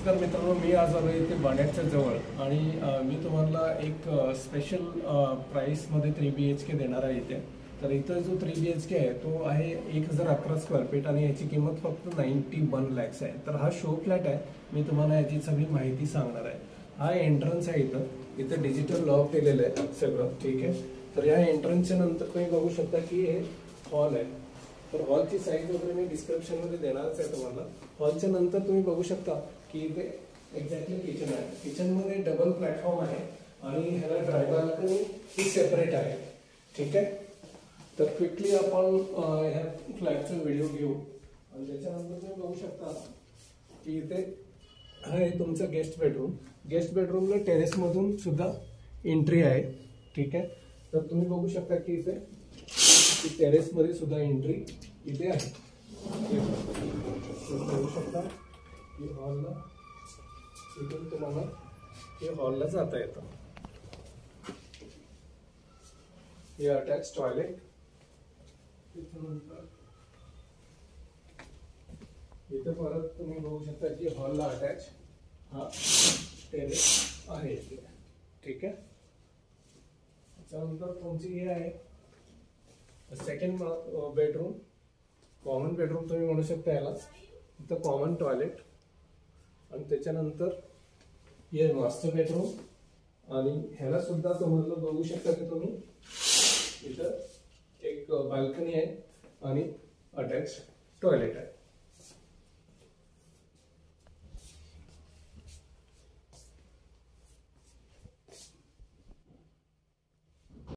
नमस्कार मित्रांनो, मी आज आलो इथे बाणेरच्या जवळ आणि मी तुम्हाला एक स्पेशल प्राईसमध्ये 3 BHK देणार आहे इथे. तर इथं जो 3 BHK आहे तो आहे 1011 स्क्वेअर फीट आणि याची किंमत फक्त 91 lakhs आहे. तर हा शो फ्लॅट आहे. मी तुम्हाला याची सगळी माहिती सांगणार आहे. हा एंट्रन्स आहे इथं डिजिटल लॉक दिलेलं आहे सगळं, ठीक आहे. तर या एंट्रन्सच्या नंतर तुम्ही बघू शकता की हे हॉल आहे. तर हॉलची साईज वगैरे मी डिस्क्रिप्शनमध्ये देणारच आहे तुम्हाला. हॉलच्या नंतर तुम्ही बघू शकता की इथे एक्झॅक्टली किचन आहे. किचनमध्ये डबल प्लॅटफॉर्म आहे आणि ह्याला ड्राय बाल्कनी ही सेपरेट आहे, ठीक आहे. तर क्विकली आपण ह्या फ्लॅटचा व्हिडिओ घेऊ आणि त्याच्यानंतर तुम्ही बघू शकता की इथे हा आहे तुमचा गेस्ट बेडरूम. गेस्ट बेडरूमला टेरेसमधून सुद्धा एंट्री आहे, ठीक आहे. तर तुम्ही बघू शकता की इथे टेरेस मध्ये सुद्धा एंट्री इथे आहे. बघू शकता की हॉलला इथून तुम्हाला हे हॉलला जाता येतं. हे अटॅच टॉयलेट. इथे परत तुम्ही बघू शकता की हॉलला अटॅच हा टेरेस आहे, ठीक आहे. त्याच्यानंतर तुमची हे आहे सेकंड बेडरूम, कॉमन बेडरूम तुम्ही म्हणू शकता याला. इथं कॉमन टॉयलेट आणि त्याच्यानंतर हे मास्टर बेडरूम आणि ह्याला सुद्धा तुम्हाला बघू शकता की तुम्ही इथं एक बाल्कनी आहे आणि अटॅच टॉयलेट आहे.